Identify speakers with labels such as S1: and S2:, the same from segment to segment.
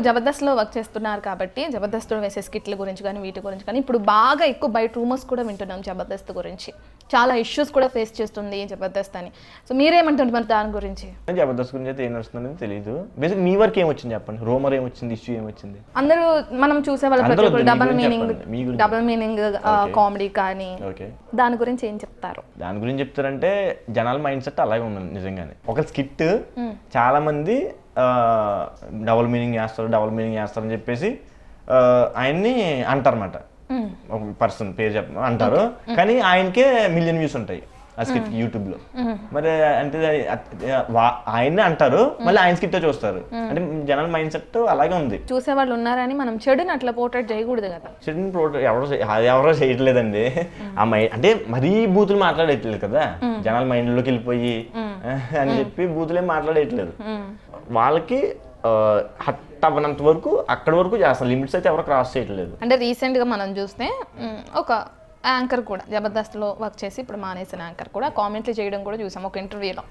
S1: జబర్దస్త్లో వర్క్ చేస్తున్నారు కాబట్టి జబర్దస్త్లో వేసే స్కిట్ల గురించి కానీ వీటి గురించి కానీ ఇప్పుడు బాగా ఎక్కువ బయట రూమర్స్ కూడా వింటున్నాం జబర్దస్త్ గురించి. చాలా ఇష్యూస్ కూడా ఫేస్ చేస్తుంది జబర్దస్త్ అని. సో మీరేమంటారు మరి దాని గురించి?
S2: జబర్దస్త్ గురించి అయితే ఏం నడుస్తుందని తెలియదు. బేసిక్ మీ వర్క్ ఏమొచ్చింది చెప్పండి. రూమర్ ఏమొచ్చింది, ఇష్యూ ఏమొచ్చింది?
S1: అందరూ మనం చూసే వాళ్ళ డబుల్ మీనింగ్ కామెడీ కానీ దాని గురించి ఏం చెప్తారు?
S2: దాని గురించి చెప్తారంటే జనాల మైండ్ సెట్ అలాగే ఉంది నిజంగానే. ఒక స్కిట్ చాలా మంది డబుల్ మీనింగ్ చేస్తారు అని చెప్పేసి ఆయన్ని అంటారన్నమాట. ఒక పర్సన్ పేరు అంటారు, కానీ ఆయనకే మిలియన్ వ్యూస్ ఉంటాయి ఆ స్కిట్ యూట్యూబ్ లో. మరి అంటే ఆయన్నే అంటారు, మళ్ళీ ఆయన స్కిట్ చూస్తారు. అంటే జనాల మైండ్ సెట్ అలాగే ఉంది.
S1: చూసే వాళ్ళు ఉన్నారని మనం చెడుని అట్లా పోర్ట్రేట్ చేయకూడదు కదా.
S2: చెడుని ఎవరో చేయట్లేదండి. ఆ మైండ్ అంటే మరీ బూతులు మాట్లాడేయట్లేదు కదా, జనాల మైండ్ లోకి వెళ్ళిపోయి అని చెప్పి బూతులేం మాట్లాడేయట్లేదు. వాళ్ళకి హట్ అవ్వనంత వరకు అక్కడి వరకు చేస్తారు. లిమిట్స్ అయితే ఎవరు క్రాస్ చేయట్లేదు.
S1: అంటే రీసెంట్ గా మనం చూస్తే ఒక యాంకర్ కూడా జబర్దస్త్లో వర్క్ చేసి ఇప్పుడు మానేసిన యాంకర్ కూడా కామెంట్లు చేయడం కూడా చూసాం ఒక ఇంటర్వ్యూలో.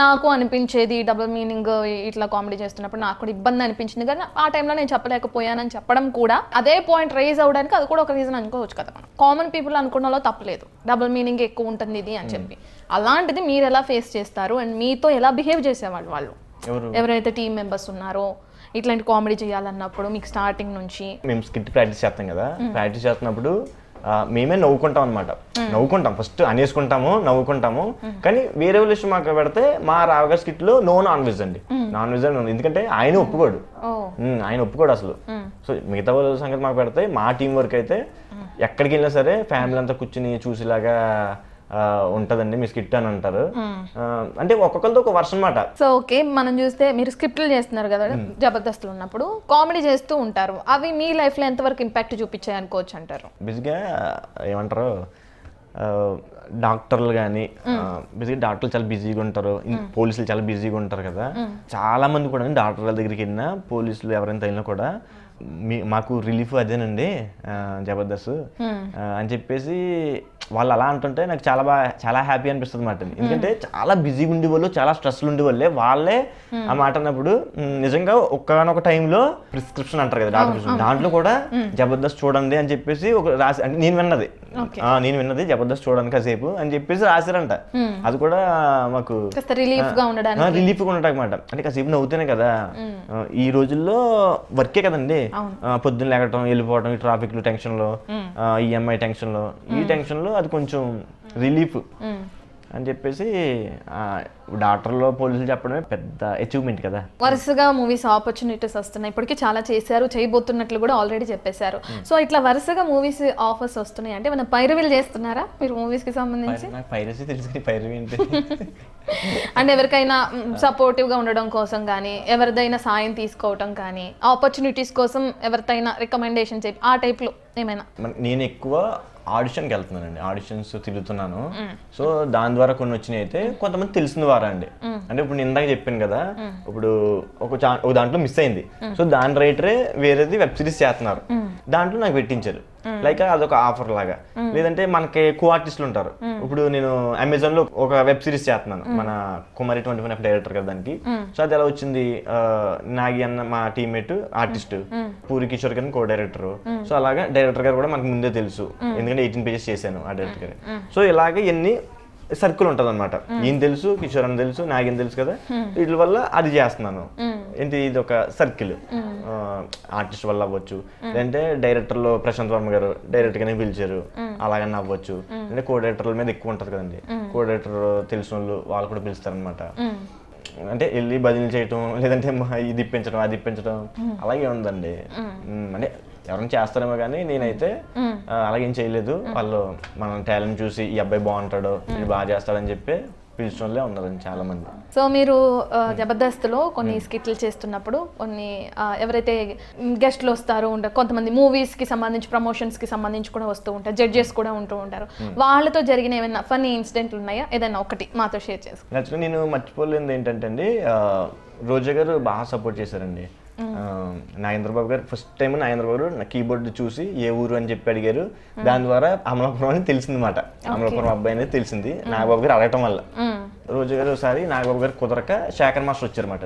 S1: నాకు అనిపించేది డబుల్ మీనింగ్ ఇట్లా కామెడీ చేస్తున్నప్పుడు నాకు కూడా ఇబ్బంది అనిపించింది, కానీ ఆ టైంలో నేను చెప్పలేకపోయానని చెప్పడం కూడా అదే పాయింట్ రైజ్ అవ్వడానికి అది కూడా ఒక రీజన్ అనుకోవచ్చు కదా. మనం కామన్ పీపుల్ అనుకున్నలో తప్పలేదు, డబుల్ మీనింగ్ ఎక్కువ ఉంటుంది ఇది అని చెప్పి. అలాంటిది మీరు ఎలా ఫేస్ చేస్తారు అండ్ మీతో ఎలా బిహేవ్ చేసేవాళ్ళు వాళ్ళు ఎవరైతే టీమ్ మెంబర్స్ ఉన్నారో ఇట్లాంటి కామెడీ చేయాలన్నప్పుడు మీకు స్టార్టింగ్ నుంచి? మేము
S2: స్కిట్ ప్రాక్టీస్ చేస్తాం కదా, ప్రాక్టీస్ చేస్తున్నప్పుడు మేమే నవ్వుకుంటాం అనమాట. నవ్వుకుంటాం, ఫస్ట్ నవ్వుకుంటాము. కానీ వేరే వాళ్ళ ఇష్టం మాకు పెడితే మా రావుగారి స్కిట్ లో నాన్ వెజ్ అండి. ఎందుకంటే ఆయన ఒప్పుకోడు అసలు. సో మిగతా వాళ్ళ సంగతి మాకు పెడితే మా టీం వర్క్ అయితే ఎక్కడికి వెళ్ళినా సరే ఫ్యామిలీ అంతా కూర్చుని చూసేలాగా ఉంటదండి మీ స్కిట్ అని అంటారు. అంటే ఒక్కొక్కరితో ఒక వర్షన్ అన్నమాట.
S1: సో ఓకే, మనం చూస్తే మీరు స్క్రిప్ట్లు చేస్తున్నారు కదా జబర్దస్త్ లో ఉన్నప్పుడు, కామెడీ చేస్తూ ఉంటారు. అవి మీ లైఫ్ లో ఎంతవరకు ఇంపాక్ట్ చూపించాయి అనుకోవచ్చు అంటారు?
S2: బేసిక్గా ఏమంటారు, డాక్టర్లు కానీ బేసిక్గా డాక్టర్లు చాలా బిజీగా ఉంటారు, పోలీసులు చాలా బిజీగా ఉంటారు కదా. చాలా మంది కూడా డాక్టర్ల దగ్గరికి వెళ్ళినా పోలీసులు ఎవరైనా తగిలినా కూడా మాకు రిలీఫ్ అదేనండి జబర్దస్త్ అని చెప్పేసి వాళ్ళు అలా అంటుంటే నాకు చాలా హ్యాపీ అనిపిస్తుంది అన్నమాట. ఎందుకంటే చాలా బిజీగా ఉండేవాళ్ళు, చాలా స్ట్రెస్లు ఉండేవాళ్ళే వాళ్ళే ఆ మాట అన్నప్పుడు నిజంగా ఒక్కనొక టైంలో ప్రిస్క్రిప్షన్ అంటారు కదా డాక్టర్, దాంట్లో కూడా జబర్దస్త్ చూడండి అని చెప్పేసి ఒక రాసి, అంటే నేను విన్నది జబర్దస్త్ చూడండి కాసేపు అని చెప్పేసి రాశారంట. అది కూడా మాకు రిలీఫ్ గా ఉండడానికి అన్నమాట. అంటే కాసేపు నవ్వుతేనే కదా. ఈ రోజుల్లో వర్కే కదండి, పొద్దున్న లేకటం వెళ్ళిపోవడం, ఈ ట్రాఫిక్ లో టెన్షన్ లో, ఈఎంఐ టెన్షన్ లో, ఈ టెన్షన్ లో అది కొంచెం రిలీఫ్ అని చెప్పేసి డాక్టర్లో పోలీసులు చెప్పడమే పెద్ద అచీవ్మెంట్ కదా.
S1: వరుసగా మూవీస్ ఆపర్చునిటీస్ వస్తున్నాయి, ఇప్పటికీ చాలా చేశారు, చేయబోతున్నట్లు కూడా ఆల్రెడీ చెప్పేశారు. సో ఇట్లా వరుసగా మూవీస్ ఆఫర్స్ వస్తున్నాయి అంటే మనం పైరవీలు చేస్తున్నారా మీరు మూవీస్ కి సంబంధించి?
S2: పైరసీ తెలుసు, పైరవీ
S1: అంటే ఎవరికైనా సపోర్టివ్ గా ఉండడం కోసం కానీ, ఎవరిదైనా సాయం తీసుకోవటం కానీ, ఆపర్చునిటీస్ కోసం ఎవరిదైనా రికమెండేషన్ చెప్పి ఆ టైప్ లో ఏమైనా? నేను ఎక్కువ
S2: ఆడిషన్కి వెళ్తున్నానండి, ఆడిషన్స్ తిరుగుతున్నాను. సో దాని ద్వారా కొన్ని వచ్చినాయి అయితే కొంతమంది తెలిసిన వారా అండి. అంటే ఇప్పుడు నేను ఇందాక చెప్పాను కదా, ఇప్పుడు ఒక దాంట్లో మిస్ అయింది. సో దాని రైటరే వేరేది వెబ్ సిరీస్ చేస్తున్నారు, దాంట్లో నాకు పెట్టించారు. లైక్ అదొక ఆఫర్ లాగా. లేదంటే మనకి కో ఆర్టిస్టులు ఉంటారు. ఇప్పుడు నేను అమెజాన్ లో ఒక వెబ్ సిరీస్ చేస్తున్నాను, మన కుమారి 25 డైరెక్టర్ కదా దానికి. సో అది ఎలా వచ్చింది, నాగి అన్న మా టీమ్మేట్ ఆర్టిస్ట్, పూరి కిషోర్ గారిని కో డైరెక్టర్. సో అలాగా డైరెక్టర్ గారు కూడా మనకు ముందే తెలుసు, ఎందుకంటే 18 పేజెస్ చేశాను ఆ డైరెక్టర్ గారు. సో ఇలాగే ఎన్ని సర్కిల్ ఉంటుంది అనమాట. ఈయన తెలుసు, కిషోర్ అని తెలుసు, నాగిని తెలుసు కదా, వీటి వల్ల అది చేస్తున్నాను. ఏంటి, ఇది ఒక సర్కిల్. ఆర్టిస్ట్ వల్ల అవ్వచ్చు, లేదంటే డైరెక్టర్లో ప్రశాంత్ వర్మ గారు డైరెక్ట్ గానే పిలిచారు, అలాగన్నా అవ్వచ్చు. అంటే కో డైరెక్టర్ల మీద ఎక్కువ ఉంటుంది కదండి, కో డైరెక్టర్ తెలిసిన వాళ్ళు కూడా పిలుస్తారనమాట. అంటే వెళ్ళి బదిలీ చేయటం, లేదంటే ఇది ఇప్పించడం అది ఇప్పించడం అలాగే ఉందండి. అంటే ఎవరైనా చేస్తారేమో కానీ నేనైతే అలాగేం చేయలేదు. వాళ్ళు మనం టాలెంట్ చూసి ఈ అబ్బాయి బాగుంటాడు, ఇది బాగా చేస్తాడని చెప్పి పిలుచుకోలే ఉన్నారండి చాలా మంది.
S1: సో మీరు జబర్దస్త్లో కొన్ని స్కిట్లు చేస్తున్నప్పుడు కొన్ని ఎవరైతే గెస్ట్లు వస్తారో ఉంటారు, కొంతమంది మూవీస్ కి సంబంధించి ప్రమోషన్స్ కి సంబంధించి కూడా వస్తూ ఉంటారు, జడ్జెస్ కూడా ఉంటూ ఉంటారు. వాళ్ళతో జరిగిన ఏమైనా ఫన్నీ ఇన్సిడెంట్లు ఉన్నాయా? ఏదైనా ఒకటి మాతో షేర్ చేసుకో.
S2: యాక్చువల్లీ నేను మర్చిపోలేదు ఏంటంటే అండి, రోజా గారు బాగా సపోర్ట్ చేశారండి. నాగేంద్రబాబు గారు ఫస్ట్ టైం నాగేంద్రబాబు గారు నా కీబోర్డ్ చూసి ఏ ఊరు అని చెప్పి అడిగారు. దాని ద్వారా అమలాపురం అని తెలిసింది మాట, అమలాపురం అబ్బాయి అనేది తెలిసింది నాగబాబు గారు అడగటం వల్ల. రోజు గారు ఒకసారి నాగబాబు గారు కుదరక శేఖర్ మాస్టర్ వచ్చారన్నమాట.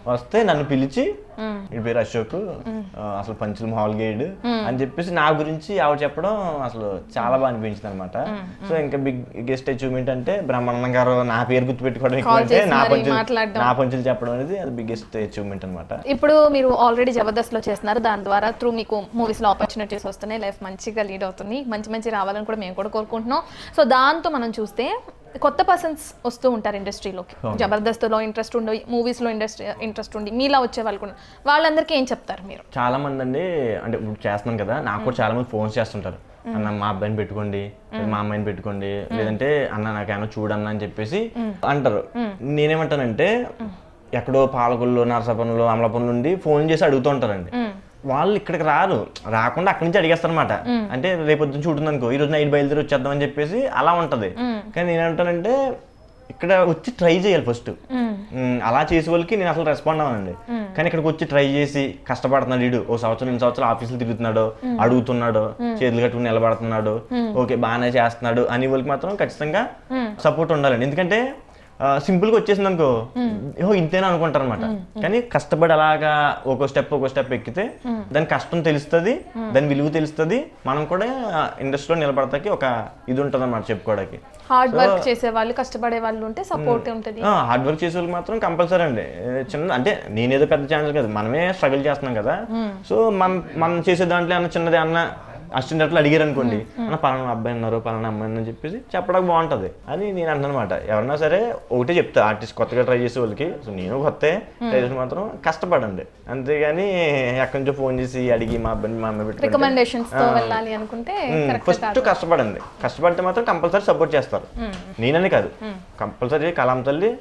S2: వస్తే నన్ను పిలిచి ఈ పేరు అశోక్, అసలు పంచులు మామూలుగా వేయడు అని చెప్పేసి నా గురించి ఆవిడ చెప్పడం అసలు చాలా బాగా అనిపించింది అనమాట. సో ఇంకా బిగ్గెస్ట్ అచీవ్మెంట్ అంటే బ్రహ్మానందం గారు నా పేరు గుర్తుపెట్టుకోవడం ఎక్కువంటే నా పంచులు చెప్పడం అనేది అది బిగ్గెస్ట్ అచీవ్మెంట్ అనమాట.
S1: ఇప్పుడు మీరు ఆల్రెడీ జబర్దస్త్ లో చేస్తున్నారు, దాని ద్వారా త్రూ మీకు మూవీస్ లో ఆపర్చునిటీస్ వస్తున్నాయి, లైఫ్ మంచిగా లీడ్ అవుతుంది, మంచి మంచి రావాలని కూడా మేము కూడా కోరుకుంటున్నాం. సో దాంతో మనం చూస్తే కొత్త పర్సన్స్ వస్తూ ఉంటారు ఇండస్ట్రీలోకి, జబర్దస్త్లో ఇంట్రెస్ట్ ఉండి, మూవీస్లో ఇంట్రెస్ట్ ఉండి, మీలా వచ్చే వాళ్ళు కూడా, వాళ్ళందరికీ ఏం చెప్తారు మీరు?
S2: చాలా మంది అండి, అంటే ఇప్పుడు చేస్తున్నాను కదా, నాకు కూడా చాలా మంది ఫోన్స్ చేస్తుంటారు, అన్న మా అబ్బాయిని పెట్టుకోండి, మా అమ్మాయిని పెట్టుకోండి, లేదంటే అన్న నాకేమో చూడన్న అని చెప్పేసి అంటారు. నేనేమంటానంటే ఎక్కడో పాలకొల్లు, నరసాపురంలో, అమలాపురం నుండి ఫోన్ చేసి అడుగుతూ ఉంటారండి. వాళ్ళు ఇక్కడికి రాకుండా అక్కడి నుంచి అడిగేస్తారు అనమాట. అంటే రేపొద్దున చూడుతుంది అనుకో, ఈ రోజు నైట్ బయలుదేరి వచ్చేద్దాం అని చెప్పేసి అలా ఉంటది. కానీ నేనేమంటానంటే ఇక్కడ వచ్చి ట్రై చేయాలి ఫస్ట్. అలా చేసే వాళ్ళకి నేను అసలు రెస్పాండ్ అవ్వనండి. కానీ ఇక్కడికి వచ్చి ట్రై చేసి కష్టపడుతున్నాడు, వీడు ఓ సంవత్సరం 2 సంవత్సరాలు ఆఫీసులు తిరుగుతున్నాడు, అడుగుతున్నాడు, చేతులు కట్టుకుని నిలబడుతున్నాడు, ఓకే బాగానే చేస్తున్నాడు అని వాళ్ళకి మాత్రం ఖచ్చితంగా సపోర్ట్ ఉండాలండి. ఎందుకంటే సింపుల్గా వచ్చేసింది అనుకో, ఇంతేనా అనుకుంటారు అనమాట. కానీ కష్టపడి అలాగా ఒక స్టెప్ ఎక్కితే దాని కష్టం తెలుస్తుంది, దాని విలువ తెలుస్తుంది, మనం కూడా ఇండస్ట్రీలో నిలబడతాకి ఒక ఇది ఉంటుంది అన్నమాట చెప్పుకోవడానికి.
S1: హార్డ్ వర్క్ చేసే వాళ్ళు, కష్టపడే వాళ్ళు ఉంటే సపోర్ట్ ఉంటుంది.
S2: హార్డ్ వర్క్ చేసే వాళ్ళకి మాత్రం కంపల్సరీ అండి. చిన్న అంటే నేనేదో పెద్ద ఛానల్ కదా, మనమే స్ట్రగుల్ చేస్తున్నాం కదా. సో మనం చేసే దాంట్లో అన్న చిన్నది అన్న అసిస్టెంట్లు అడిగారు అనుకోండి, అన్న పలానా అబ్బాయి ఉన్నారు, పలానా అమ్మాయి అని చెప్పేసి చెప్పడానికి బాగుంటుంది అని నేను అంటానమాట. ఎవరన్నా సరే ఒకటే చెప్తా ఆర్టిస్ట్ కొత్తగా ట్రై చేసే వాళ్ళకి, సో నేను కొత్త ట్రై చేసి మాత్రం కష్టపడండి, అంతేగాని ఎక్కడి నుంచో ఫోన్ చేసి అడిగి మా అబ్బాయిని మా అమ్మాయి పెట్టి
S1: వెళ్ళాలి అనుకుంటే
S2: ఫస్ట్ కష్టపడండి. కష్టపడితే మాత్రం కంపల్సరీ సపోర్ట్ చేస్తారు. నేనని కాదు, కంపల్సరీ కలాం తల్లి